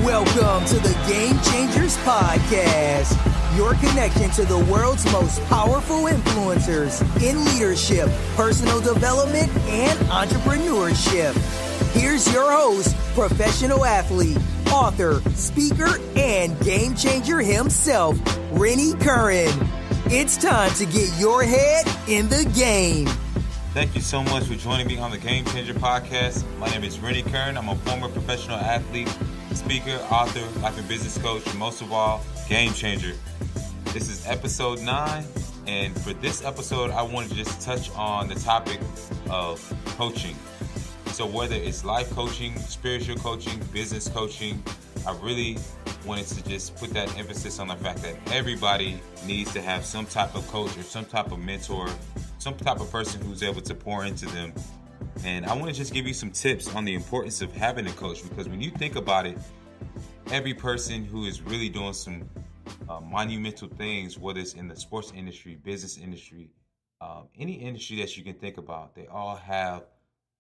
Welcome to the Game Changers Podcast, your connection to the world's most powerful influencers in leadership, personal development, and entrepreneurship. Here's your host, professional athlete, author, speaker, and game changer himself, Rennie Curran. It's time to get your head in the game. Thank you so much for joining me on the Game Changer Podcast. My name is Rennie Curran. I'm a former professional athlete, speaker, author, life and business coach, and most of all, game changer. This is episode 9, and for this episode, I wanted to just touch on the topic of coaching. So whether it's life coaching, spiritual coaching, business coaching, I really wanted to just put that emphasis on the fact that everybody needs to have some type of coach or some type of mentor, some type of person who's able to pour into them. And I want to just give you some tips on the importance of having a coach, because when you think about it, every person who is really doing some monumental things, whether it's in the sports industry, business industry, any industry that you can think about, they all have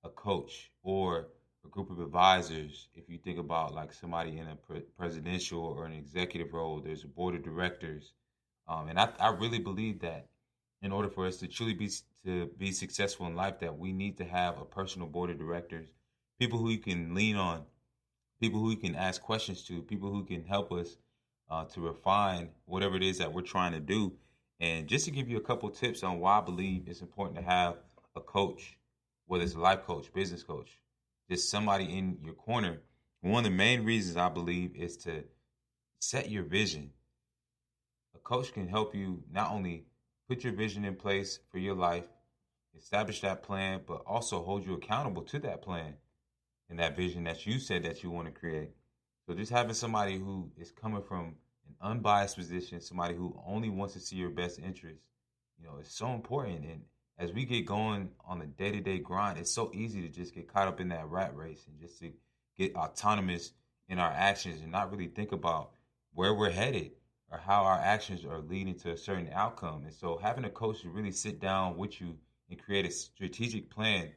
a coach or a group of advisors. If you think about like somebody in a presidential or an executive role, there's a board of directors. And I really believe that in order for us to truly be successful in life, that we need to have a personal board of directors, people who you can lean on, people who you can ask questions to, people who can help us to refine whatever it is that we're trying to do. And just to give you a couple tips on why I believe it's important to have a coach, whether it's a life coach, business coach, just somebody in your corner. One of the main reasons I believe is to set your vision. A coach can help you not only put your vision in place for your life, establish that plan, but also hold you accountable to that plan and that vision that you said that you want to create. So just having somebody who is coming from an unbiased position, somebody who only wants to see your best interest, it's so important. And as we get going on the day-to-day grind, it's so easy to just get caught up in that rat race and just to get autonomous in our actions and not really think about where we're headed or how our actions are leading to a certain outcome. And so having a coach to really sit down with you and create a strategic plan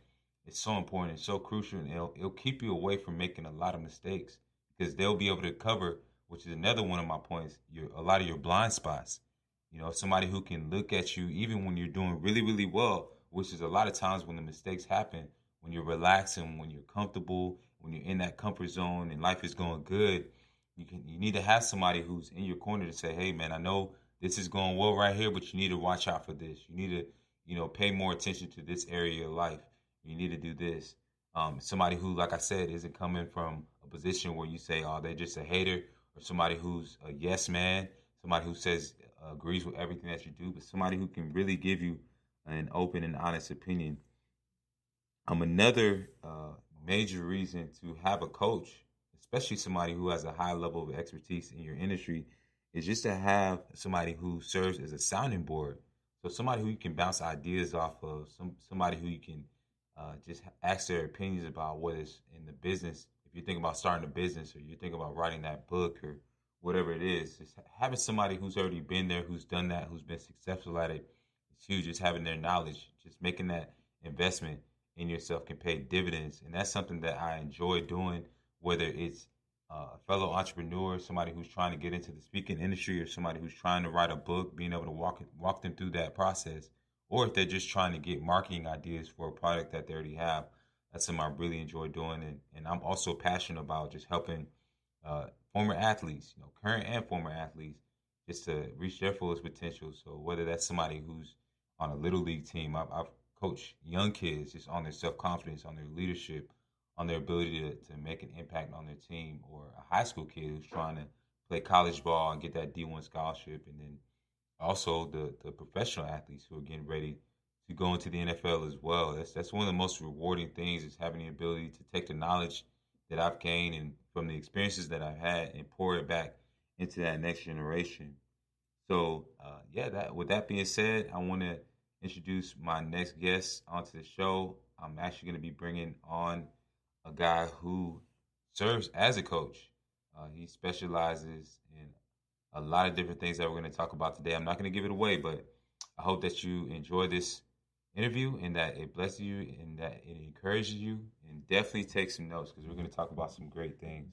is so important and so crucial. And it'll keep you away from making a lot of mistakes, because they'll be able to cover, which is another one of my points, a lot of your blind spots. Somebody who can look at you even when you're doing really, really well, which is a lot of times when the mistakes happen, when you're relaxing, when you're comfortable, when you're in that comfort zone and life is going good. You need to have somebody who's in your corner to say, hey, man, I know this is going well right here, but you need to watch out for this. You need to, pay more attention to this area of your life. You need to do this. Somebody who, like I said, isn't coming from a position where you say, oh, they're just a hater, or somebody who's a yes man, somebody who says agrees with everything that you do, but somebody who can really give you an open and honest opinion. Another major reason to have a coach, especially somebody who has a high level of expertise in your industry, is just to have somebody who serves as a sounding board. So somebody who you can bounce ideas off of, somebody who you can just ask their opinions about, whether it's in the business, if you think about starting a business, or you think about writing that book, or whatever it is. Just having somebody who's already been there, who's done that, who's been successful at it, it's huge. Just having their knowledge, just making that investment in yourself can pay dividends. And that's something that I enjoy doing, whether it's a fellow entrepreneur, somebody who's trying to get into the speaking industry, or somebody who's trying to write a book, being able to walk them through that process, or if they're just trying to get marketing ideas for a product that they already have. That's something I really enjoy doing. And I'm also passionate about just helping former athletes, current and former athletes, just to reach their fullest potential. So whether that's somebody who's on a little league team, I've coached young kids just on their self-confidence, on their leadership, on their ability to make an impact on their team, or a high school kid who's trying to play college ball and get that D1 scholarship. And then also the professional athletes who are getting ready to go into the NFL as well. That's one of the most rewarding things, is having the ability to take the knowledge that I've gained and from the experiences that I've had and pour it back into that next generation. So, with that being said, I want to introduce my next guest onto the show. I'm actually going to be bringing on a guy who serves as a coach. He specializes in a lot of different things that we're going to talk about today. I'm not going to give it away, but I hope that you enjoy this interview and that it blesses you and that it encourages you, and definitely take some notes, because we're going to talk about some great things.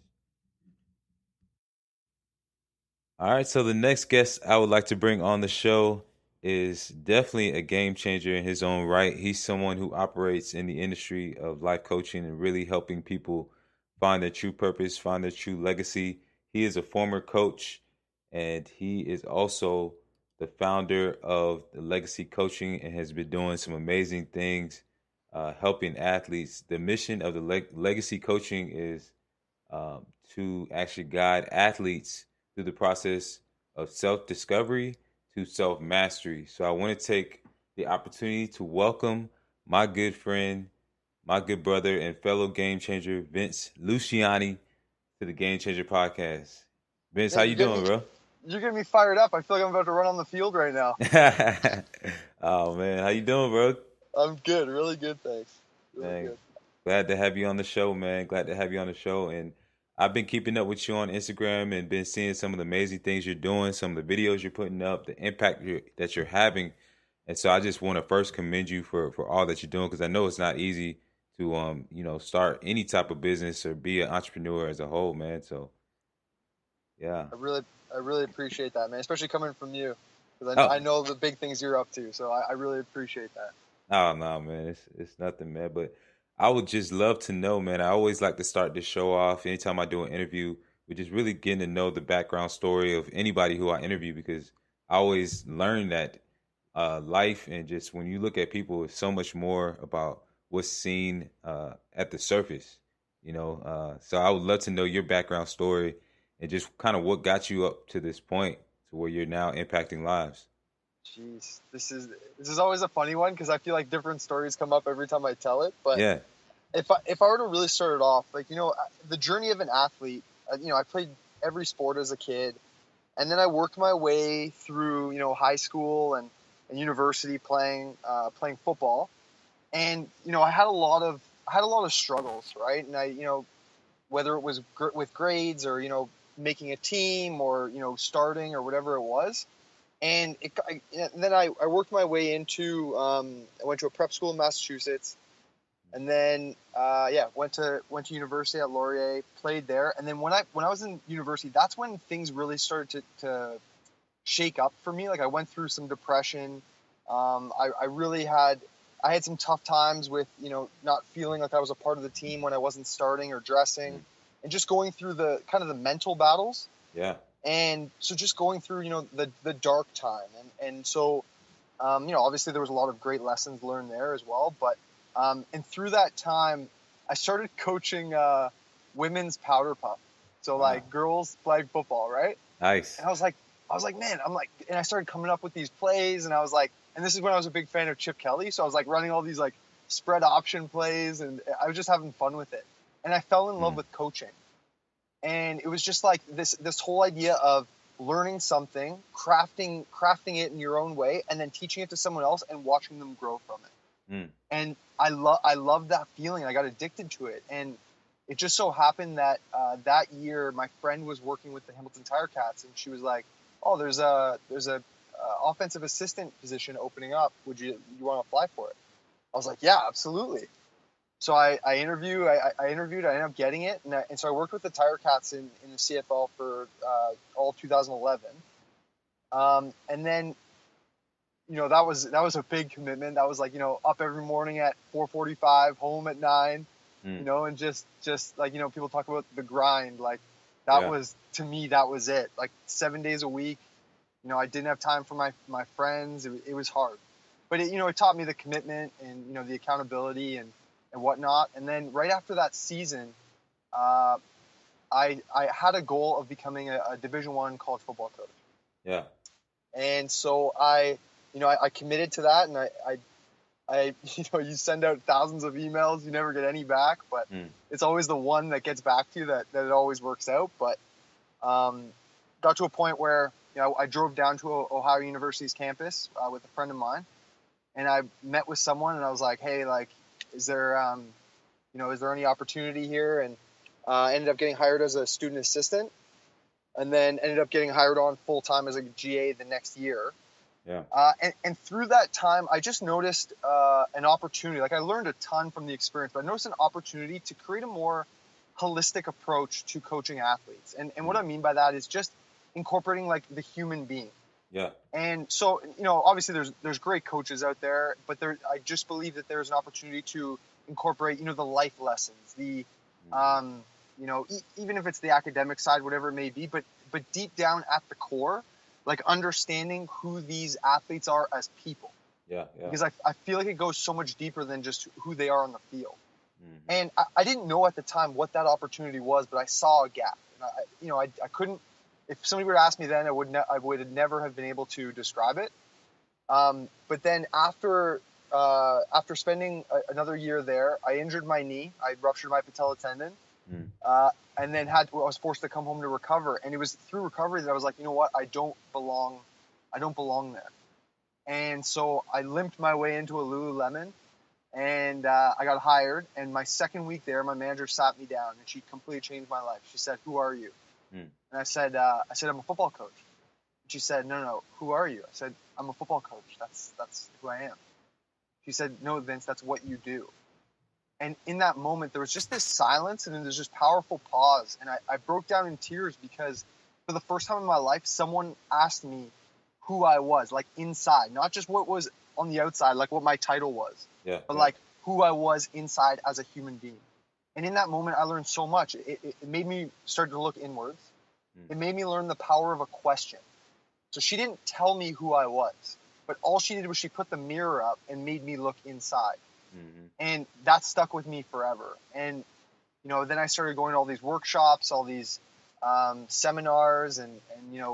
All right, so the next guest I would like to bring on the show is definitely a game changer in his own right. He's someone who operates in the industry of life coaching and really helping people find their true purpose, find their true legacy. He is a former coach and he is also the founder of the Legacy Coaching and has been doing some amazing things helping athletes. The mission of the Legacy Coaching is um, to actually guide athletes through the process of self discovery to self mastery. So I want to take the opportunity to welcome my good friend, my good brother, and fellow game changer, Vince Luciani, to the Game Changer podcast. Vince, how Man, you doing, bro? you're getting me fired up. I feel like I'm about to run on the field right now. Oh man, how you doing, bro? I'm good, really good, thanks. Really Man, good. glad to have you on the show, man. Glad to have you on the show. And I've been keeping up with you on Instagram and been seeing some of the amazing things you're doing, some of the videos you're putting up, the impact that you're having. And so I just want to first commend you for all that you're doing because I know it's not easy to start any type of business or be an entrepreneur as a whole, man. So yeah. I really appreciate that, man. Especially coming from you, because I Oh, know the big things you're up to. So I really appreciate that. oh no, man, it's nothing, man. But I would just love to know, man. I always like to start this show off anytime I do an interview with just really getting to know the background story of anybody who I interview because I always learn that life and just when you look at people, it's so much more about what's seen at the surface, you know. So I would love to know your background story and just kind of what got you up to this point to where you're now impacting lives. Jeez, this is always a funny one because I feel like different stories come up every time I tell it. But Yeah. if I were to really start it off, like the journey of an athlete, I played every sport as a kid. And then I worked my way through, high school and university playing football. And I had a lot of struggles, right? And whether it was with grades or making a team or starting or whatever it was. And then I worked my way into I went to a prep school in Massachusetts, and then went to university at Laurier, played there. And then when I was in university, that's when things really started to shake up for me. Like I went through some depression. I really had some tough times with not feeling like I was a part of the team when I wasn't starting or dressing, Mm. and just going through the kind of the mental battles. Yeah. And so just going through the dark time, and so obviously there was a lot of great lessons learned there as well. But and through that time, I started coaching women's powder puff, so Wow. like girls flag football, right? Nice. And I was like, man, and I started coming up with these plays, and I was like, and this is when I was a big fan of Chip Kelly, so I was like running all these like spread option plays, and I was just having fun with it, and I fell in love Mm. with coaching, and it was just like this whole idea of learning something, crafting it in your own way, and then teaching it to someone else and watching them grow from it. Mm. And I love that feeling. I got addicted to it, and it just so happened that that year my friend was working with the Hamilton Tire Cats, and she was like, "Oh, there's a offensive assistant position opening up. You want to apply for it?" I was like, "Yeah, absolutely." So I interviewed. I interviewed. I ended up getting it, and so I worked with the Tire Cats in the CFL for all of 2011. And then that was a big commitment. That was like up every morning at 4:45, home at 9. Mm. And just like people talk about the grind. Like that Yeah. was, to me, that was it. Like 7 days a week. I didn't have time for my friends. It was hard, but it taught me the commitment and the accountability and whatnot. And then right after that season, uh, I had a goal of becoming a Division I college football coach. Yeah. And so I committed to that, and I you send out thousands of emails, you never get any back, but Mm. it's always the one that gets back to you that it always works out. But got to a point where I drove down to Ohio University's campus with a friend of mine, and I met with someone, and I was like, hey, like, is there any opportunity here? And ended up getting hired as a student assistant, and then ended up getting hired on full time as a GA the next year. Yeah. And through that time, I just noticed an opportunity. Like I learned a ton from the experience, but I noticed an opportunity to create a more holistic approach to coaching athletes. And what I mean by that is just incorporating like the human being. Yeah. And so, obviously there's great coaches out there, but I just believe that there's an opportunity to incorporate, the life lessons, the, even if it's the academic side, whatever it may be, but deep down at the core, like understanding who these athletes are as people. Yeah. Because I feel like it goes so much deeper than just who they are on the field. Mm-hmm. And I didn't know at the time what that opportunity was, but I saw a gap. And I couldn't. If somebody were to ask me then, I would never have been able to describe it. But then after spending another year there, I injured my knee. I ruptured my patella tendon, and then I was forced to come home to recover. And it was through recovery that I was like, you know what, I don't belong there. And so I limped my way into a Lululemon, and I got hired. And my second week there, my manager sat me down, and she completely changed my life. She said, "Who are you?" And I said, "I'm a football coach." And she said, "No, who are you?" I said, "I'm a football coach. That's who I am." She said, "No, Vince, that's what you do." And in that moment, there was just this silence, and then there's just powerful pause. And I broke down in tears because for the first time in my life, someone asked me who I was, like inside, not just what was on the outside, like what my title was, but like who I was inside as a human being. And in that moment, I learned so much. It made me start to look inwards. It made me learn the power of a question. So she didn't tell me who I was, but all she did was she put the mirror up and made me look inside. And that stuck with me forever. And, then I started going to all these workshops, all these seminars and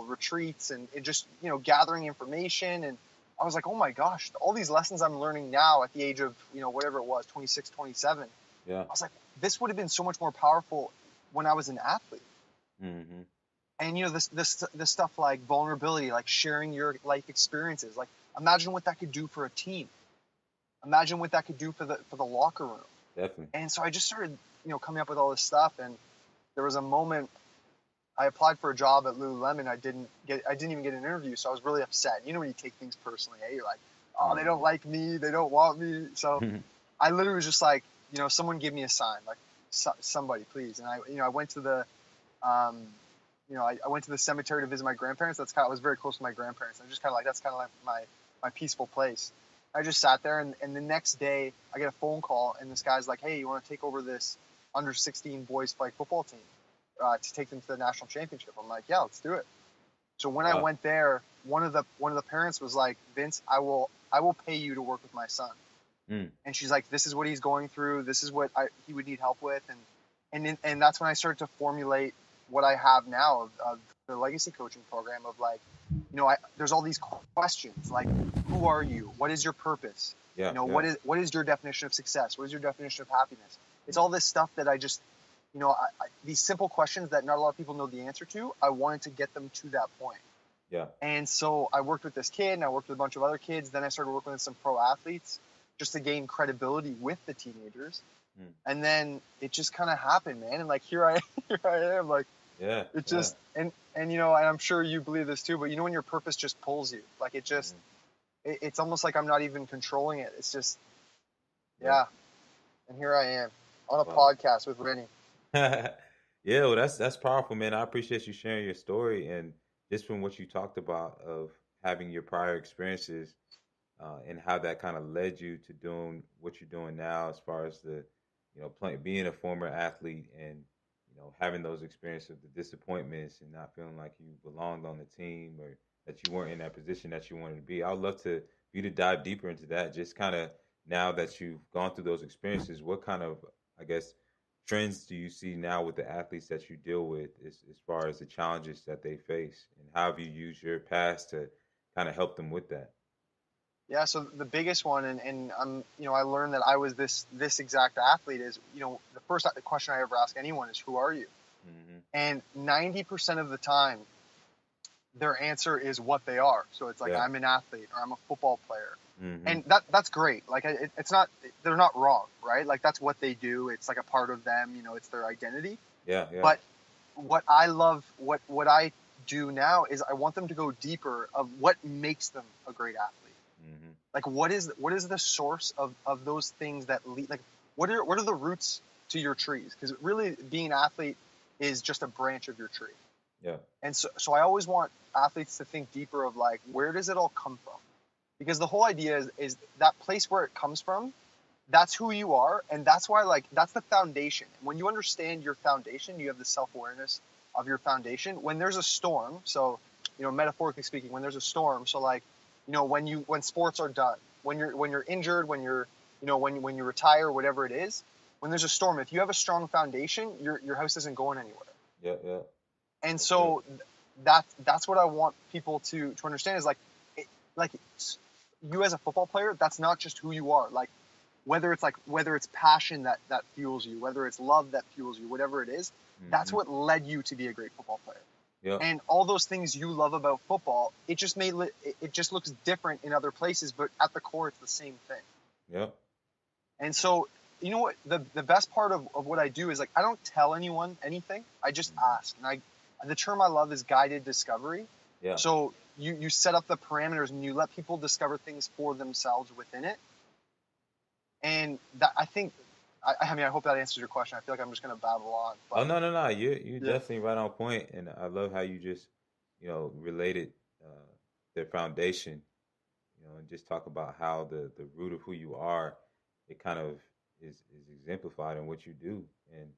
retreats and it just, gathering information. And I was like, oh my gosh, all these lessons I'm learning now at the age of, whatever it was, 26, 27. Yeah. I was like, this would have been so much more powerful when I was an athlete. And, this stuff like vulnerability, like sharing your life experiences, like imagine what that could do for a team. Imagine what that could do for the locker room. Definitely. And so I just started, coming up with all this stuff. And there was a moment I applied for a job at Lululemon. I didn't even get an interview. So I was really upset. When you take things personally, you're like, oh, they don't like me. They don't want me. So I literally was just like, someone give me a sign, like somebody, please. And I went to the, I went to the cemetery to visit my grandparents. I was very close to my grandparents. I just that's kind of like my peaceful place. I just sat there, and the next day I get a phone call, and this guy's like, hey, you want to take over this under 16 boys flag football team to take them to the national championship? I'm like, yeah, let's do it. So when I went there, one of the parents was like, Vince, I will pay you to work with my son. And she's like, this is what he's going through. This is what he would need help with. And that's when I started to formulate what I have now of the legacy coaching program of like, there's all these questions like, who are you? What is your purpose? What is your definition of success? What is your definition of happiness? It's all this stuff that I just, these simple questions that not a lot of people know the answer to. I wanted to get them to that point. Yeah. And so I worked with this kid, and I worked with a bunch of other kids. Then I started working with some pro athletes just to gain credibility with the teenagers. And then it just kind of happened, man. And like here I am, like. Yeah. It just and and I'm sure you believe this too, but when your purpose just pulls you, like it just it's almost like I'm not even controlling it. It's just and here I am on a podcast with Rennie. Yeah, well that's powerful, man. I appreciate you sharing your story and just from what you talked about of having your prior experiences and how that kind of led you to doing what you're doing now as far as the being a former athlete and having those experiences of the disappointments and not feeling like you belonged on the team or that you weren't in that position that you wanted to be. I would love for you to dive deeper into that. Just kind of now that you've gone through those experiences, what kind of, I guess, trends do you see now with the athletes that you deal with as far as the challenges that they face? And how have you used your past to kind of help them with that? Yeah, so the biggest one, and I'm, I learned that I was this exact athlete is, the first question I ever ask anyone is, who are you? And 90% of the time, their answer is what they are. So it's like, I'm an athlete or I'm a football player. And that's great. Like, it's not, they're not wrong, right? Like, that's what they do. It's like a part of them, it's their identity. Yeah. But what I love, what I do now is I want them to go deeper of what makes them a great athlete. Like what is the source of those things that lead, like what are the roots to your trees? Because really being an athlete is just a branch of your tree. Yeah. And so I always want athletes to think deeper of like, where does it all come from? Because the whole idea is that place where it comes from, that's who you are. And that's why, like, that's the foundation. When you understand your foundation, you have the self-awareness of your foundation. When there's a storm, so, metaphorically speaking, when there's a storm, so like, when sports are done, when you're injured, when you retire, whatever it is, when there's a storm, if you have a strong foundation, your house isn't going anywhere. Yeah. Yeah. And That's good. so that's what I want people to understand is like, like you as a football player, that's not just who you are. Like whether it's passion that fuels you, whether it's love that fuels you, whatever it is, that's Hmm. what led you to be a great football player. Yeah. And all those things you love about football, it just looks different in other places, but at the core, it's the same thing. Yeah. And so, you know what? The best part of what I do is like I don't tell anyone anything. I just Hmm. ask. The term I love is guided discovery. Yeah. So you set up the parameters and you let people discover things for themselves within it. And that I think, I mean, I hope that answers your question. I feel like I'm just gonna babble on, Oh, but no, no, no. You're yeah, definitely right on point, and I love how you just, related their foundation, and just talk about how the root of who you are, it kind of is exemplified in what you do. And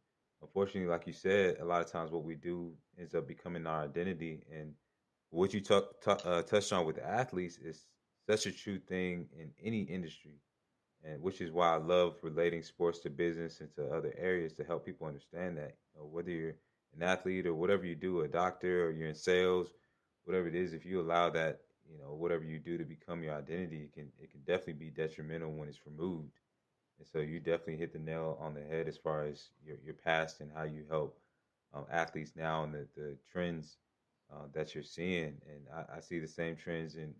unfortunately, like you said, a lot of times what we do ends up becoming our identity. And what you touched on with athletes is such a true thing in any industry, and which is why I love relating sports to business and to other areas to help people understand that, whether you're an athlete or whatever you do, a doctor or you're in sales, whatever it is, if you allow that, whatever you do to become your identity, it can definitely be detrimental when it's removed. And so you definitely hit the nail on the head as far as your past and how you help athletes now and the trends that you're seeing. And I see the same trends in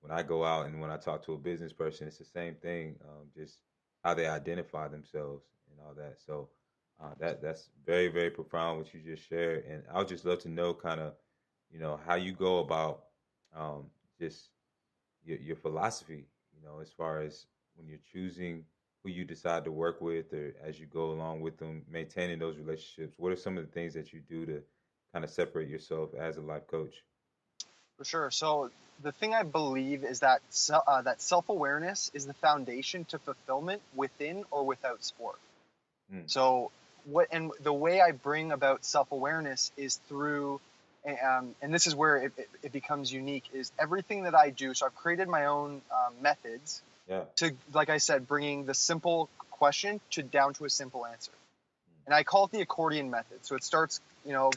when I go out and when I talk to a business person, it's the same thing. Just how they identify themselves and all that. So that's very, very profound what you just shared. And I would just love to know kind of, how you go about um, just your philosophy, as far as when you're choosing who you decide to work with or as you go along with them, maintaining those relationships. What are some of the things that you do to kind of separate yourself as a life coach? for sure. So the thing I believe is that that self-awareness is the foundation to fulfillment within or without sport. Mm, So the way I bring about self-awareness is through, and this is where it becomes unique, is everything that I do. So I've created my own methods yeah. to, like I said, bringing the simple question down to a simple answer. Mm, And I call it the accordion method. So it starts,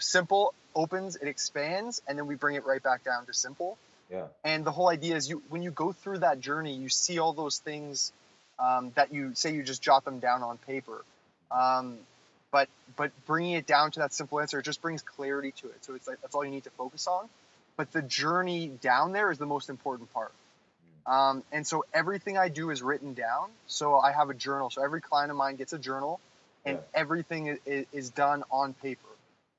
simple, opens, it expands, and then we bring it right back down to simple. yeah. And the whole idea is when you go through that journey, you see all those things that you just jot them down on paper. Um, but bringing it down to that simple answer, it just brings clarity to it. So it's like that's all you need to focus on. But the journey down there is the most important part. Mm, And so everything I do is written down. So I have a journal. So every client of mine gets a journal, and yeah. everything is done on paper.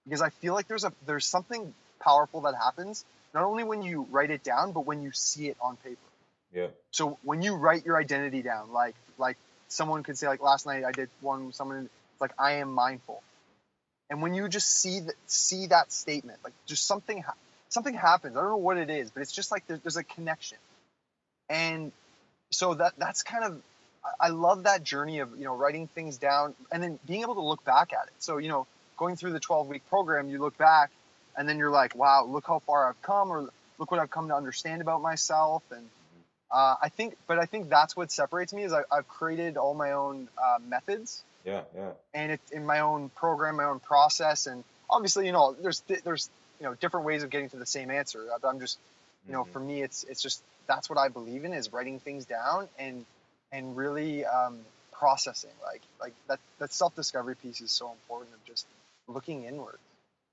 Because I feel like there's something powerful that happens not only when you write it down, but when you see it on paper. Yeah. So when you write your identity down, like someone could say, like last night I did one with someone, it's like I am mindful, and when you just see that statement, like just something happens. I don't know what it is, but it's just like there's a connection. And so that's kind of, I love that journey of writing things down and then being able to look back at it. So going through the 12-week program, you look back and then you're like, wow, look how far I've come, or look what I've come to understand about myself. And Hmm. I think that's what separates me is I've created all my own methods, Yeah. Yeah. and it's in my own program, my own process. And obviously, there's different ways of getting to the same answer. But I'm just, Hmm. for me, it's just that's what I believe in, is writing things down and really processing. Like that self discovery piece is so important, of just looking inward.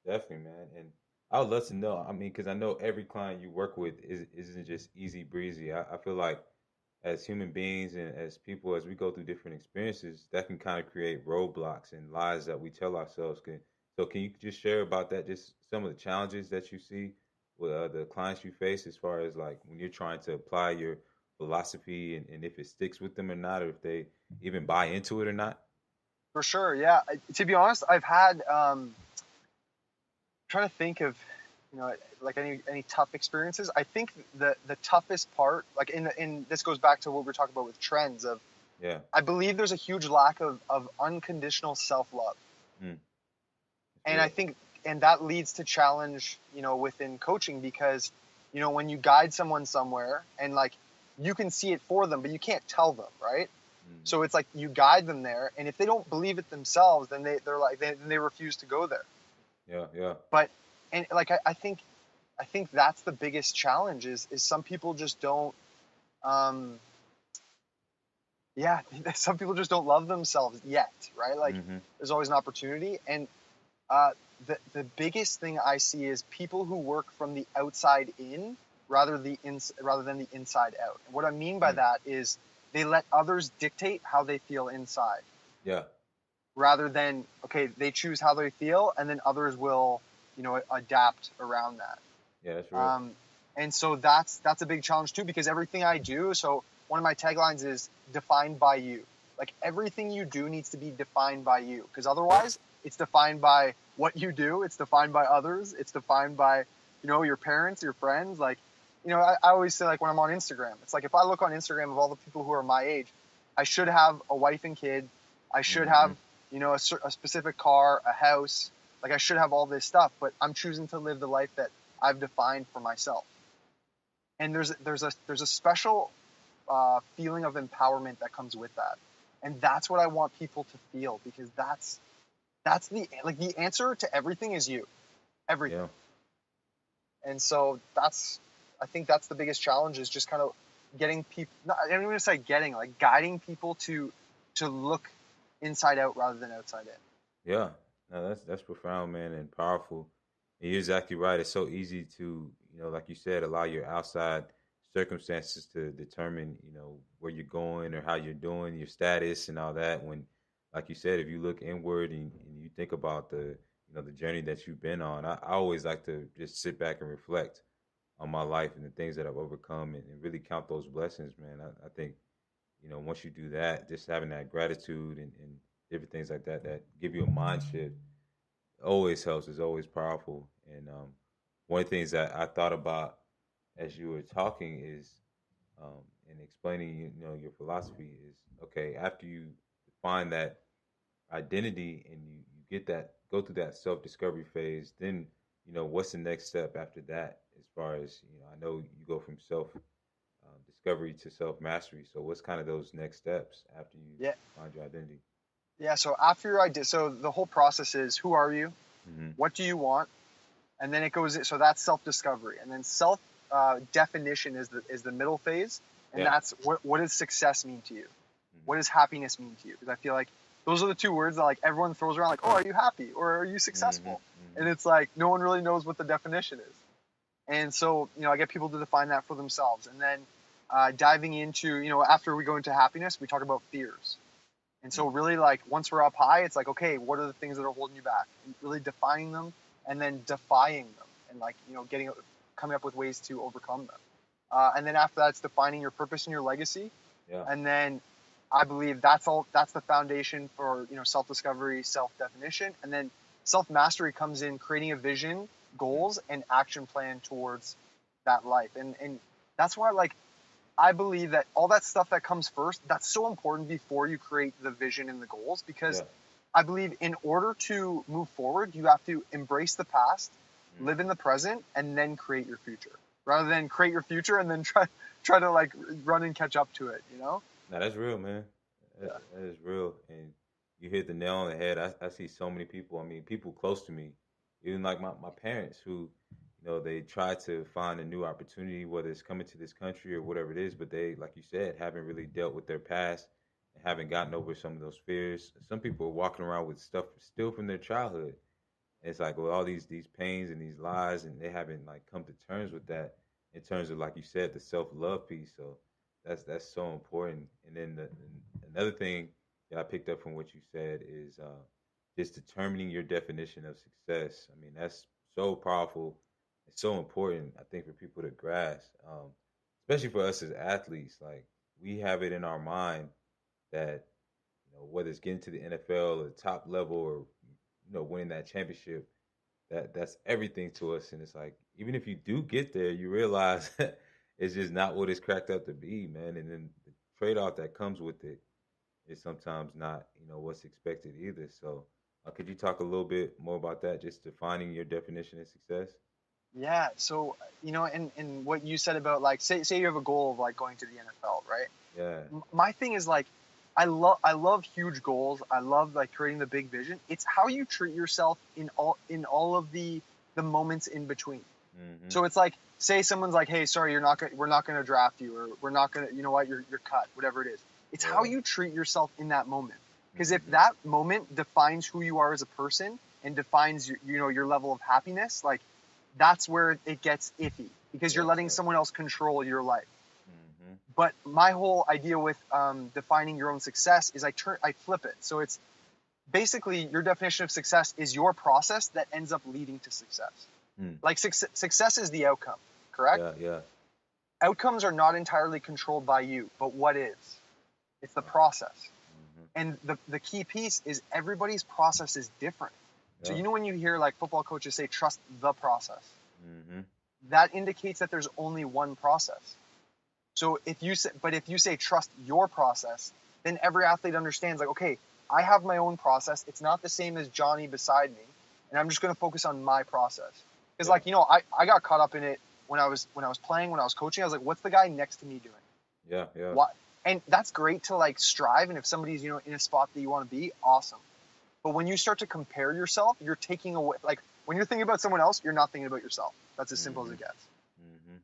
Definitely, man. And I would love to know. I mean, because I know every client you work with isn't just easy breezy. I feel like as human beings and as people, as we go through different experiences, that can kind of create roadblocks and lies that we tell ourselves. Can you just share about that? Just some of the challenges that you see with the clients you face, as far as like when you're trying to apply your philosophy and if it sticks with them or not, or if they even buy into it or not. For sure, yeah. To be honest, I've had trying to think of, like any tough experiences. I think the toughest part, like in this goes back to what we're talking about with trends of, Yeah. I believe there's a huge lack of unconditional self-love. Mm. That's And I real. think, and that leads to challenge, within coaching, because, when you guide someone somewhere and like you can see it for them, but you can't tell them, right? Mm. So it's like you guide them there, and if they don't believe it themselves, then they're like they refuse to go there. Yeah. Yeah. But and like I think that's the biggest challenge is some people just don't um yeah some people just don't love themselves yet, right? Like Mm-hmm. there's always an opportunity, and uh the biggest thing I see is people who work from the outside in rather than the inside out. And what I mean by Mm. that is they let others dictate how they feel inside, Yeah. rather than, okay, they choose how they feel and then others will, adapt around that. Yeah. That's real. Um, and so that's a big challenge too, because everything I do. So one of my taglines is defined by you. Like everything you do needs to be defined by you, because otherwise it's defined by what you do. It's defined by others. It's defined by, your parents, your friends. Like, I always say, like when I'm on Instagram, it's like if I look on Instagram of all the people who are my age, I should have a wife and kid. I should Mm-hmm. have, a specific car, a house. Like I should have all this stuff, but I'm choosing to live the life that I've defined for myself. And there's a special feeling of empowerment that comes with that, and that's what I want people to feel, because that's the answer to everything is you, everything. Yeah. And so I think that's the biggest challenge, is just kind of getting people. Not, I don't even say getting, like guiding people to look inside out rather than outside in. Yeah, no, that's profound, man, and powerful. And you're exactly right. It's so easy to, like you said, allow your outside circumstances to determine, where you're going or how you're doing, your status and all that. When, like you said, if you look inward and you think about the journey that you've been on, I always like to just sit back and reflect on my life and the things that I've overcome and really count those blessings, man. I think once you do that, just having that gratitude and different things like that that give you a mind shift always helps. Is always powerful. And one of the things that I thought about as you were talking is and explaining, your philosophy is okay. After you find that identity and you get that, go through that self discovery phase, then what's the next step after that? As far as I know you go from self discovery to self mastery. So, what's kind of those next steps after you Yeah, find your identity? yeah. So after your idea, so the whole process is, who are you? Mm-hmm. What do you want? And then it goes, so that's self discovery, and then self definition is the middle phase, and Yeah. that's what does success mean to you? Mm-hmm. What does happiness mean to you? Because I feel like those are the two words that like everyone throws around, like, oh, are you happy or are you Mm-hmm. successful? Mm-hmm. And it's like no one really knows what the definition is. And so, I get people to define that for themselves, and then diving into, after we go into happiness, we talk about fears. And so really, like, once we're up high, it's like, okay, what are the things that are holding you back? And really defining them, and then defying them, and like, coming up with ways to overcome them. And then after that, it's defining your purpose and your legacy. Yeah. And then I believe that's the foundation for, self discovery, self definition. And then self mastery comes in creating a vision, Mm-hmm. goals, and action plan towards that life. And that's why, like, I believe that all that stuff that comes first, that's so important before you create the vision and the goals, because Yeah. I believe in order to move forward, you have to embrace the past, Mm-hmm. live in the present, and then create your future, rather than create your future and then try to like run and catch up to it, Now that's real, man. That, Yeah. that is real, and you hit the nail on the head. I see so many people. I mean, people close to me, even like my parents, who, they try to find a new opportunity, whether it's coming to this country or whatever it is. But they, like you said, haven't really dealt with their past and haven't gotten over some of those fears. Some people are walking around with stuff still from their childhood. It's like with all these pains and these lies, and they haven't like come to terms with that in terms of, like you said, the self love piece. So that's so important. And then another thing that I picked up from what you said is just determining your definition of success. I mean, that's so powerful. It's so important, I think, for people to grasp, especially for us as athletes. Like we have it in our mind that whether it's getting to the NFL or the top level or winning that championship, that's everything to us. And it's like, even if you do get there, you realize it's just not what it's cracked up to be, man. And then the trade-off that comes with it is sometimes not, what's expected either. So, could you talk a little bit more about that, just defining your definition of success? Yeah. So, and what you said about like, say you have a goal of like going to the NFL, right? Yeah, My thing is like, I love huge goals. I love like creating the big vision. It's how you treat yourself in all of the moments in between. mm-hmm. So it's like, say someone's like, hey, sorry, we're not gonna draft you, or we're not gonna, you know what, you're cut, whatever it is. It's how Yeah, you treat yourself in that moment. Because if mm-hmm. that moment defines who you are as a person and defines your level of happiness, like that's where it gets iffy because you're Yep, letting yep. someone else control your life. Mm-hmm. But my whole idea with defining your own success is I flip it. So it's basically your definition of success is your process that ends up leading to success. Mm. Like success is the outcome, correct? Yeah, yeah. Outcomes are not entirely controlled by you, but what is? It's the Right. process. Mm-hmm. And the key piece is everybody's process is different. So Yeah. when you hear like football coaches say trust the process, Mm-hmm. that indicates that there's only one process. So if you say trust your process, then every athlete understands like, okay, I have my own process. It's not the same as Johnny beside me, and I'm just going to focus on my process. Because Yeah, like I got caught up in it when I was playing, when I was coaching. I was like, what's the guy next to me doing? yeah, yeah. What? And that's great to like strive. And if somebody's in a spot that you want to be, awesome. But when you start to compare yourself, you're taking away. Like when you're thinking about someone else, you're not thinking about yourself. That's as simple as Mm-hmm. it gets. Mm-hmm.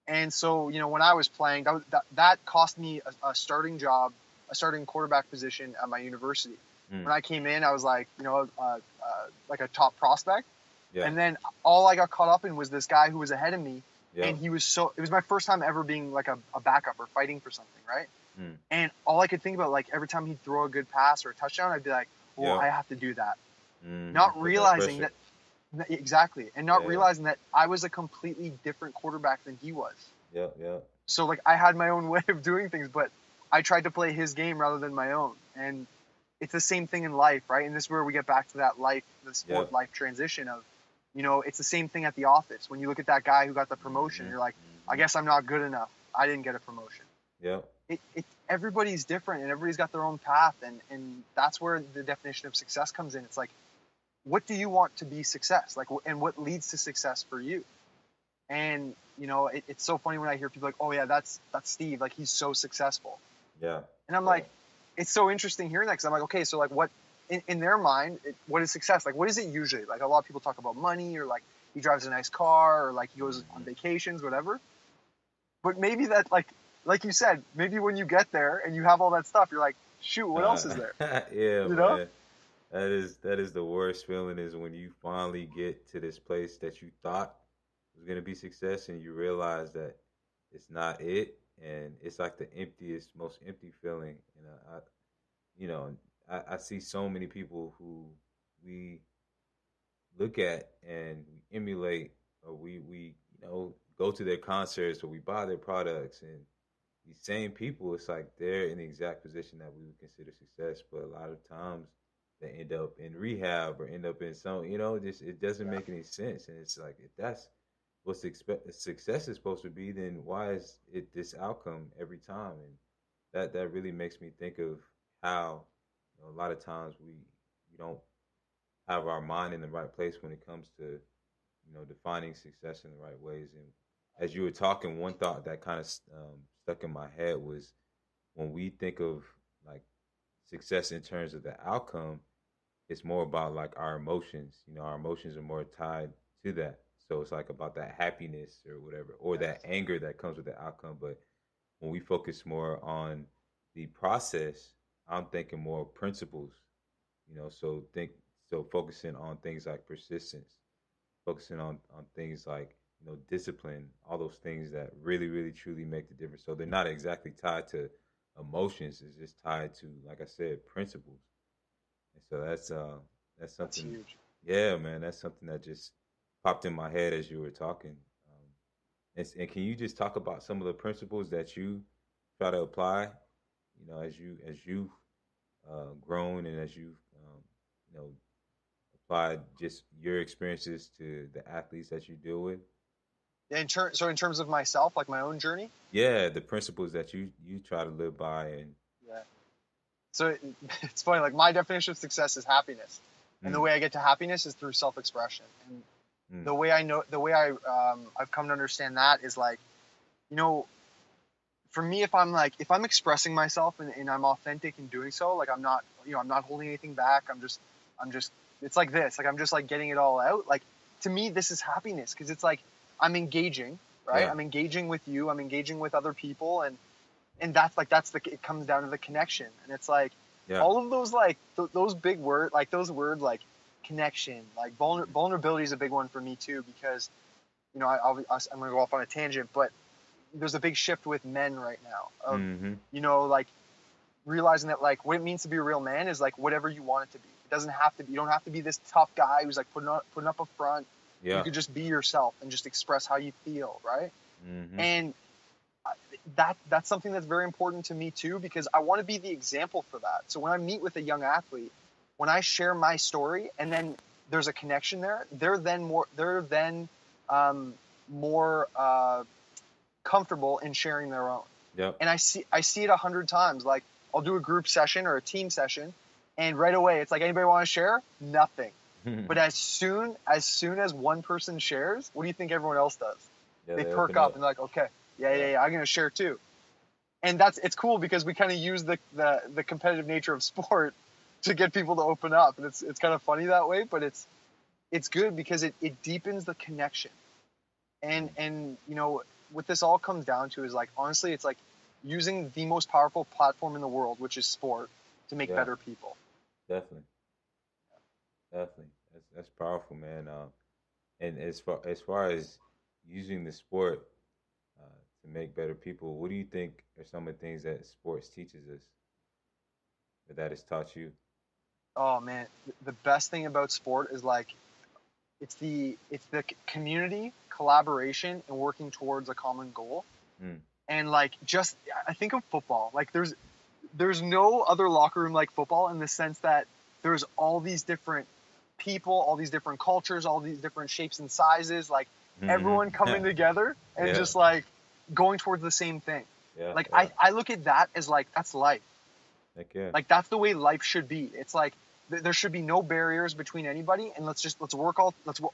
And so, when I was playing, that cost me a starting job, a starting quarterback position at my university. Mm. When I came in, I was like, like a top prospect. Yeah, And then all I got caught up in was this guy who was ahead of me. yeah. And it was my first time ever being like a backup or fighting for something, right? Mm. And all I could think about, like every time he'd throw a good pass or a touchdown, I'd be like, well, Yeah. I have to do that. Mm-hmm. Not Put that realizing pressure. exactly. And not Yeah. realizing that I was a completely different quarterback than he was. Yeah, yeah. So like I had my own way of doing things, but I tried to play his game rather than my own. And it's the same thing in life, right? And this is where we get back to that the Yeah. sport life transition of, it's the same thing at the office. When you look at that guy who got the promotion, Mm-hmm. you're like, I Mm-hmm. guess I'm not good enough. I didn't get a promotion. Yeah. Everybody's different and everybody's got their own path. And that's where the definition of success comes in. It's like, what do you want to be success? Like, and what leads to success for you? And it's so funny when I hear people like, oh yeah, that's Steve, like he's so successful. Yeah. And I'm Yeah. like, it's so interesting hearing that, because I'm like, okay, so like what in their mind, what is success? Like what is it usually? Like a lot of people talk about money, or like he drives a nice car, or like he goes on vacations, whatever. But maybe that, like you said, maybe when you get there and you have all that stuff, you're like, shoot, what else is there? Yeah, You know? man. That is the worst feeling, is when you finally get to this place that you thought was gonna be success, and you realize that it's not it, and it's like the emptiest, most empty feeling. And you know, I see so many people who we look at and we emulate, or we go to their concerts, or we buy their products, and these same people, it's like they're in the exact position that we would consider success, but a lot of times they end up in rehab or end up in some, just it doesn't Yeah, make any sense. And it's like, if that's what success is supposed to be, then why is it this outcome every time? And that really makes me think of how, a lot of times we don't have our mind in the right place when it comes to, defining success in the right ways. And as you were talking, one thought that kind of stuck in my head was, when we think of like success in terms of the outcome, it's more about like our emotions. Our emotions are more tied to that. So it's like about that happiness or whatever, or that yes, anger that comes with the outcome. But when we focus more on the process, I'm thinking more principles. So focusing on things like persistence, focusing on things like, discipline, all those things that really, really, truly make the difference. So they're not exactly tied to emotions. It's just tied to, like I said, principles. And so that's that's something. huge. Yeah, man, that's something that just popped in my head as you were talking. And can you just talk about some of the principles that you try to apply? As you've grown, and as you've you know apply just your experiences to the athletes that you deal with? So in terms of myself, like my own journey. Yeah, the principles that you try to live by, and Yeah. So it's funny. Like my definition of success is happiness, and the mm, way I get to happiness is through self-expression. And mm, I've come to understand that is like, you know, for me, if I'm expressing myself and I'm authentic in doing so, like I'm not holding anything back. I'm just, it's like this, like I'm just like getting it all out. Like to me, this is happiness because it's like I'm engaging, right? yeah, I'm engaging with you. I'm engaging with other people, and it comes down to the connection, and it's like yeah, all of those like those big words, like those words like connection, like mm-hmm, vulnerability is a big one for me too because I'm gonna go off on a tangent, but there's a big shift with men right now of mm-hmm, like realizing that like what it means to be a real man is like whatever you want it to be. It doesn't have to be. You don't have to be this tough guy who's like putting up a front. You yeah, could just be yourself and just express how you feel, right? mm-hmm, And that's something that's very important to me too because I want to be the example for that. So when I meet with a young athlete, when I share my story and then there's a connection there, they're then more comfortable in sharing their own. yep, And I see it 100 times. Like I'll do a group session or a team session, and right away it's like anybody want to share? Nothing. But as soon as one person shares, what do you think everyone else does? yeah, They they perk open up up, and they're like, okay, yeah, yeah, yeah, yeah, I'm gonna share too. And it's cool because we kind of use the competitive nature of sport to get people to open up, and it's kind of funny that way, but it's good because it deepens the connection. And mm, what this all comes down to is like honestly, it's like using the most powerful platform in the world, which is sport, to make yeah, better people. definitely, definitely. That's powerful, man. And as far as using the sport to make better people, what do you think are some of the things that sports teaches us, or that has taught you? Oh man, the best thing about sport is like it's the community collaboration and working towards a common goal. Mm, And like just I think of football, like there's no other locker room like football in the sense that there's all these different people, all these different cultures, all these different shapes and sizes, like everyone mm-hmm. coming together and Yeah, just like going towards the same thing. yeah, Like yeah. I look at that as like that's life. Heck yeah. Like that's the way life should be. It's like there should be no barriers between anybody, and let's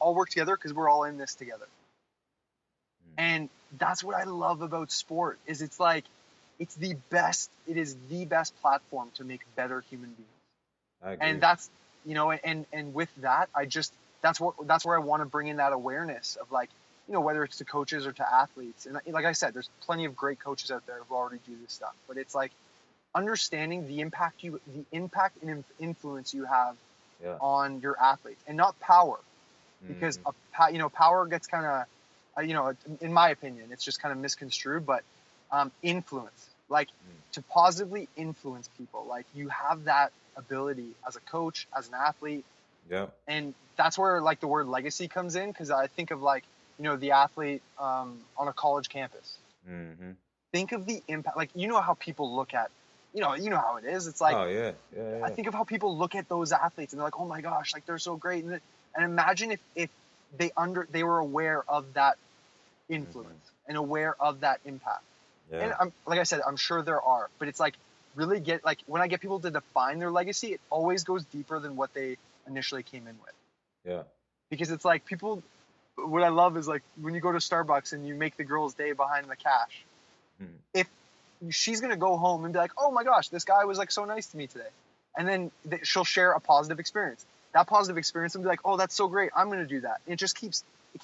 all work together because we're all in this together. Mm, And that's what I love about sport is it's like it is the best platform to make better human beings. I And agree. that's and with that I just that's where I want to bring in that awareness of like whether it's to coaches or to athletes. And like I said, there's plenty of great coaches out there who already do this stuff, but it's like understanding the impact and influence you have Yeah. on your athletes and not power, because Mm-hmm. power gets kind of in my opinion it's just kind of misconstrued, but influence, like Mm, to positively influence people, like you have that ability as a coach, as an athlete. yeah. And that's where like the word legacy comes in, because I think of like the athlete on a college campus. Mm-hmm. Think of the impact, like how people look at how it is. It's like Oh yeah, yeah, I yeah. think of how people look at those athletes and they're like, oh my gosh, like they're so great. And imagine if they were aware of that Mm-hmm. influence and aware of that impact. And Yeah, like I said, I'm sure there are, but it's like really get like when I get people to define their legacy, it always goes deeper than what they initially came in with. yeah. Because it's like people, what I love is like when you go to Starbucks and you make the girl's day behind the cash. Mm, If she's gonna go home and be like, oh my gosh, this guy was like so nice to me today, and then she'll share a positive experience. That positive experience will be like, oh, that's so great, I'm gonna do that. And it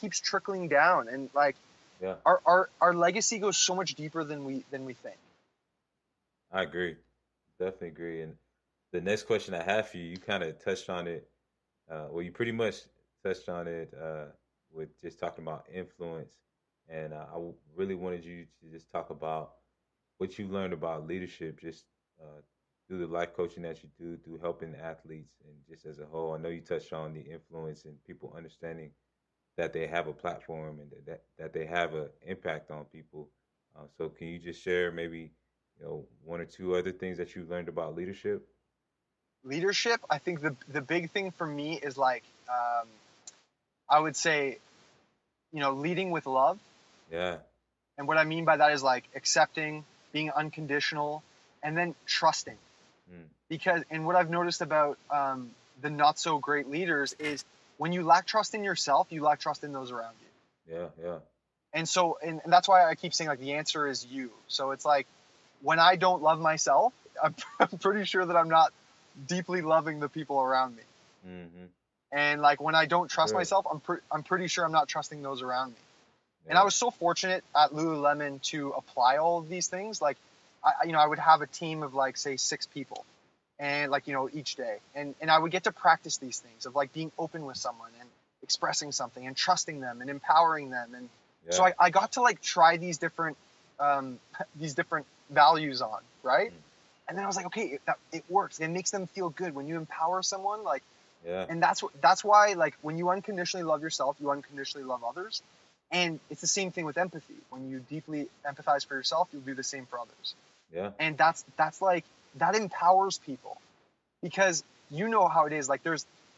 keeps trickling down, and like yeah. our legacy goes so much deeper than we think. I agree. Definitely agree. And the next question I have for you, you kind of touched on it. Well, you pretty much touched on it with just talking about influence. And really wanted you to just talk about what you learned about leadership, just uh, through the life coaching that you do, through helping athletes, and just as a whole. I know you touched on the influence and people understanding that they have a platform and that they have an impact on people. So can you just share maybe one or two other things that you learned about leadership? Leadership, I think the big thing for me is like I would say, leading with love. Yeah. And what I mean by that is like accepting, being unconditional, and then trusting. Because, and what I've noticed about the not so great leaders is when you lack trust in yourself, you lack trust in those around you. Yeah. Yeah. And so, and that's why I keep saying like the answer is you. So it's like when I don't love myself, I'm pretty sure that I'm not deeply loving the people around me. Mm-hmm. And like when I don't trust Sure. myself, I'm pretty sure I'm not trusting those around me. Yeah. And I was so fortunate at Lululemon to apply all of these things. Like, I would have a team of like, say, 6 people, and like, each day, and I would get to practice these things of like being open with someone and expressing something and trusting them and empowering them. And so I got to like try these different values on, right? And then I was like, okay, it works. It makes them feel good when you empower someone, like. Yeah. And that's why, like, when you unconditionally love yourself, you unconditionally love others. And it's the same thing with empathy. When you deeply empathize for yourself, you'll do the same for others. Yeah. And that's like, that empowers people, because you know how it is. Like,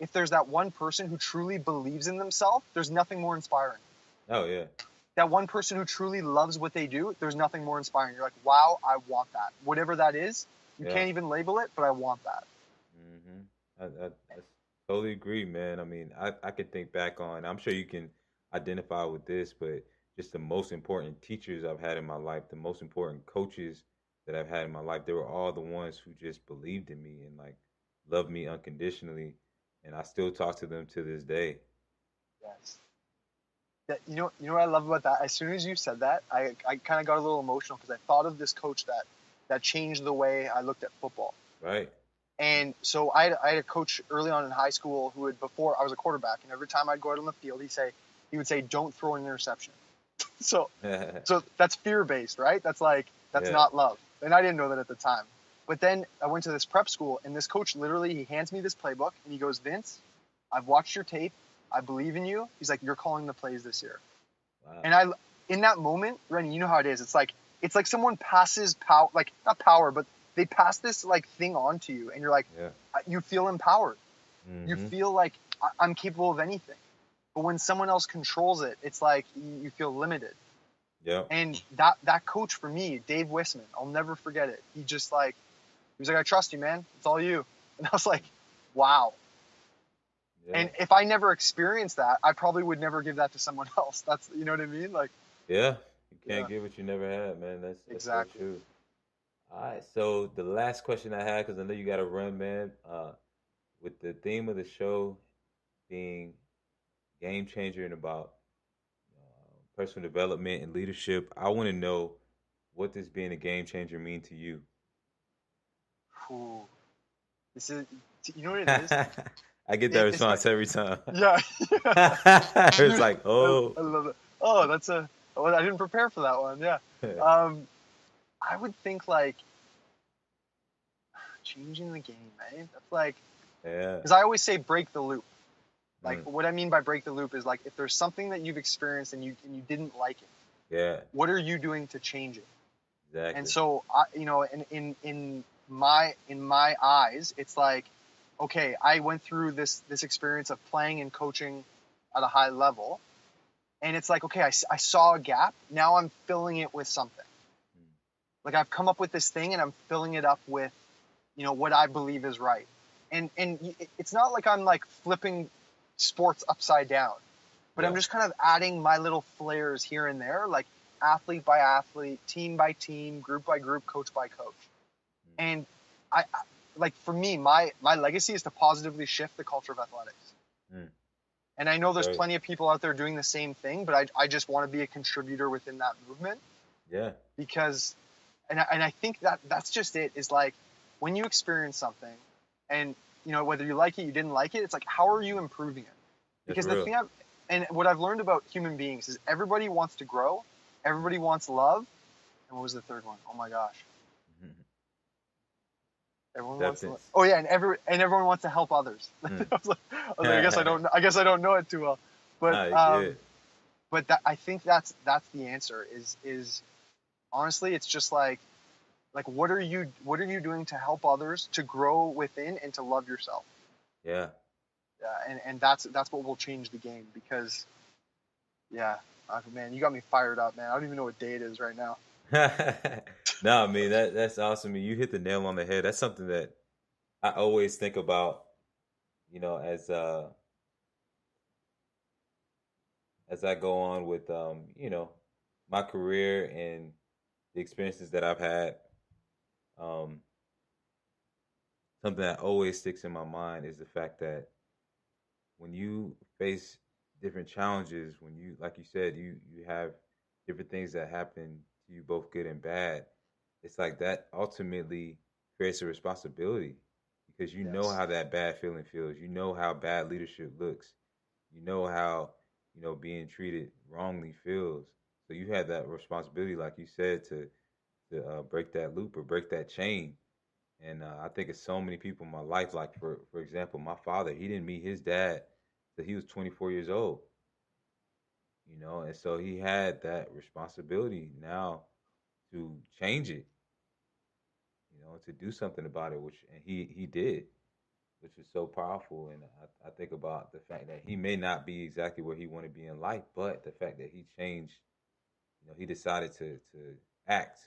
if there's that one person who truly believes in themselves, there's nothing more inspiring. Oh yeah. That one person who truly loves what they do, there's nothing more inspiring. You're like, wow, I want that. Whatever that is, you can't even label it, but I want that. Mm-hmm. I totally agree, man. I mean, I can think back on, I'm sure you can identify with this, but just the most important teachers I've had in my life, the most important coaches that I've had in my life, they were all the ones who just believed in me and like loved me unconditionally. And I still talk to them to this day. Yes. That, what I love about that? As soon as you said that, I kind of got a little emotional because I thought of this coach that changed the way I looked at football. Right. And so I had a coach early on in high school who had, before I was a quarterback, and every time I'd go out on the field, he would say, don't throw an interception. So that's fear-based, right? That's not love. And I didn't know that at the time. But then I went to this prep school, and this coach literally, he hands me this playbook, and he goes, Vince, I've watched your tape. I believe in you. He's like, you're calling the plays this year. Wow. And in that moment, Rennie, you know how it is. It's like someone passes power, like not power, but they pass this like thing on to you, and you're like, you feel empowered. Mm-hmm. You feel like I'm capable of anything. But when someone else controls it, it's like you feel limited. Yeah. And that coach for me, Dave Wisman, I'll never forget it. He was like, I trust you, man. It's all you. And I was like, wow. Yeah. And if I never experienced that, I probably would never give that to someone else. That's, you know what I mean? Like, yeah, you can't give what you never had, man. That's exactly so true. All right, so the last question I had, because I know you got to run, man. With the theme of the show being game changer and about personal development and leadership, I want to know, what does being a game changer mean to you? Ooh. This is, you know what it is? I get that response every time. Yeah. It's like, oh. I love it. Oh, I didn't prepare for that one. Yeah. I would think like changing the game, right? That's like, because I always say break the loop. Like what I mean by break the loop is like, if there's something that you've experienced and you didn't like it, what are you doing to change it? Exactly. And so, in my eyes, it's like, okay, I went through this experience of playing and coaching at a high level, and it's like, okay, I saw a gap. Now I'm filling it with something. Like I've come up with this thing, and I'm filling it up with, what I believe is right. And it's not like I'm like flipping sports upside down, but I'm just kind of adding my little flares here and there, like athlete by athlete, team by team, group by group, coach by coach. And I like, for me, my legacy is to positively shift the culture of athletics. And I know there's plenty of people out there doing the same thing, but I just want to be a contributor within that movement. Yeah. Because, and I think that's just it, is like, when you experience something and, whether you like it, you didn't like it, it's like, how are you improving it? Because the thing and what I've learned about human beings is everybody wants to grow. Everybody wants love. And what was the third one? Oh my gosh. Everyone wants to. Oh yeah, and everyone wants to help others. I was like, I guess I don't know it too well, but I think that's the answer. Is honestly, it's just like what are you doing to help others to grow within and to love yourself? Yeah, And that's what will change the game because, yeah, man, you got me fired up, man. I don't even know what day it is right now. No, I mean that's awesome. You hit the nail on the head. That's something that I always think about, as I go on with my career and the experiences that I've had. Um, Something that always sticks in my mind is the fact that when you face different challenges, when you, like you said, you have different things that happen to you, both good and bad. It's like that ultimately creates a responsibility because you know Yes. how that bad feeling feels. You know how bad leadership looks. You know how being treated wrongly feels. So you have that responsibility, like you said, to break that loop or break that chain. And I think it's so many people in my life. Like for example, my father, he didn't meet his dad till he was 24 years old. And so he had that responsibility now to change it. To do something about it, which and he did, which was so powerful. And I think about the fact that he may not be exactly where he wanted to be in life, but the fact that he changed, he decided to act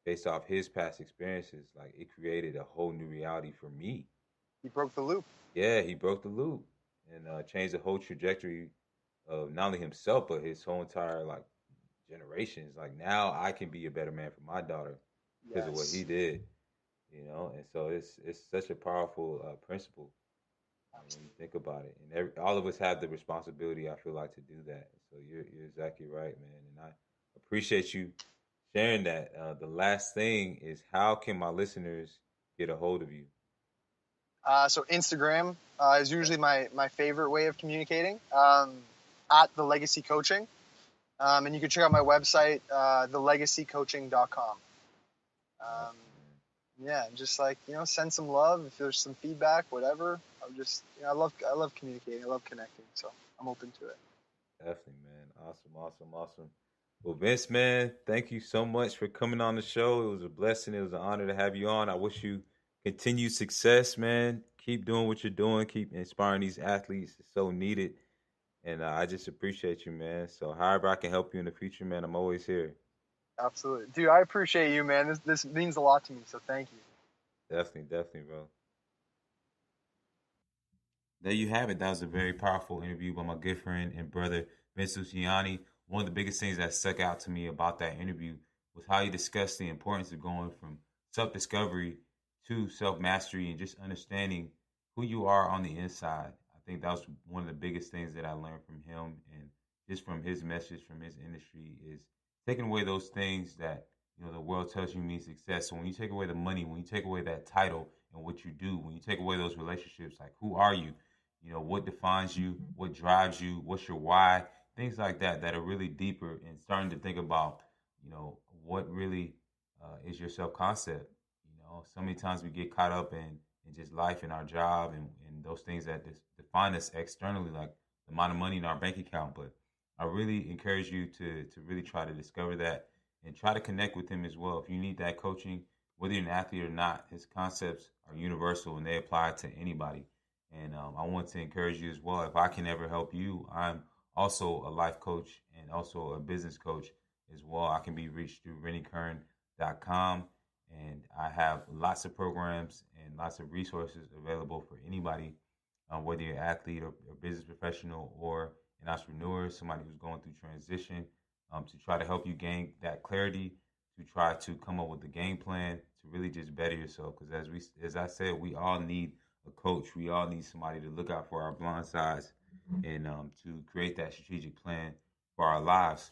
based off his past experiences, like it created a whole new reality for me. He broke the loop. Yeah, he broke the loop and changed the whole trajectory of not only himself but his whole entire like generations. Like now, I can be a better man for my daughter because of what he Yes. did. And so it's such a powerful principle when you think about it. And all of us have the responsibility, I feel like, to do that. So you're exactly right, man. And I appreciate you sharing that. The last thing is, how can my listeners get a hold of you? So Instagram is usually my favorite way of communicating. At the Legacy Coaching, and you can check out my website, thelegacycoaching.com. Um, Awesome, man. yeah, just like send some love if there's some feedback, whatever. I'm just I love communicating. I love connecting, so I'm open to it. Definitely, man. Awesome, awesome, awesome. Well, Vince, man, thank you so much for coming on the show. It was a blessing. It was an honor to have you on. I wish you continued success, man. Keep doing what you're doing. Keep inspiring these athletes. It's so needed. And I just appreciate you, man. So, however I can help you in the future, man, I'm always here. Absolutely, dude. I appreciate you, man. This means a lot to me, so thank you. Definitely, definitely, bro. There you have it. That was a very powerful interview by my good friend and brother, Vince Luciani. One of the biggest things that stuck out to me about that interview was how he discussed the importance of going from self discovery to self mastery and just understanding who you are on the inside. I think that was one of the biggest things that I learned from him and just from his message, from his industry, is taking away those things that the world tells you mean success. So when you take away the money, when you take away that title and what you do, when you take away those relationships, like who are you? What defines you, what drives you, what's your why, things like that are really deeper and starting to think about, what really is your self concept. So many times we get caught up in just life and our job and those things that define us externally, like the amount of money in our bank account. But I really encourage you to really try to discover that and try to connect with him as well. If you need that coaching, whether you're an athlete or not, his concepts are universal and they apply to anybody. And I want to encourage you as well. If I can ever help you, I'm also a life coach and also a business coach as well. I can be reached through RennieKern.com. And I have lots of programs and lots of resources available for anybody, whether you're an athlete or business professional or an entrepreneur, somebody who's going through transition, to try to help you gain that clarity, to try to come up with a game plan to really just better yourself. Because as I said, we all need a coach. We all need somebody to look out for our blind sides and to create that strategic plan for our lives.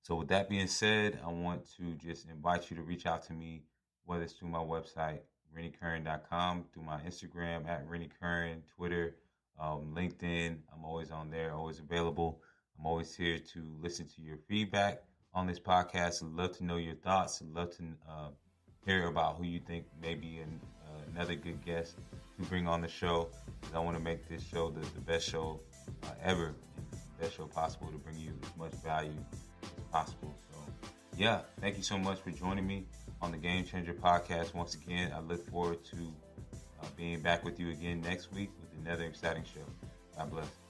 So with that being said, I want to just invite you to reach out to me, whether it's through my website, RennieKern.com, through my Instagram at RennieKern, Twitter, LinkedIn. I'm always on there, always available. I'm always here to listen to your feedback on this podcast. I'd love to know your thoughts. I'd love to hear about who you think may be another good guest to bring on the show. I want to make this show the best show ever, and the best show possible to bring you as much value as possible. So, yeah, thank you so much for joining me on the Game Changer podcast. Once again, I look forward to being back with you again next week with another exciting show. God bless.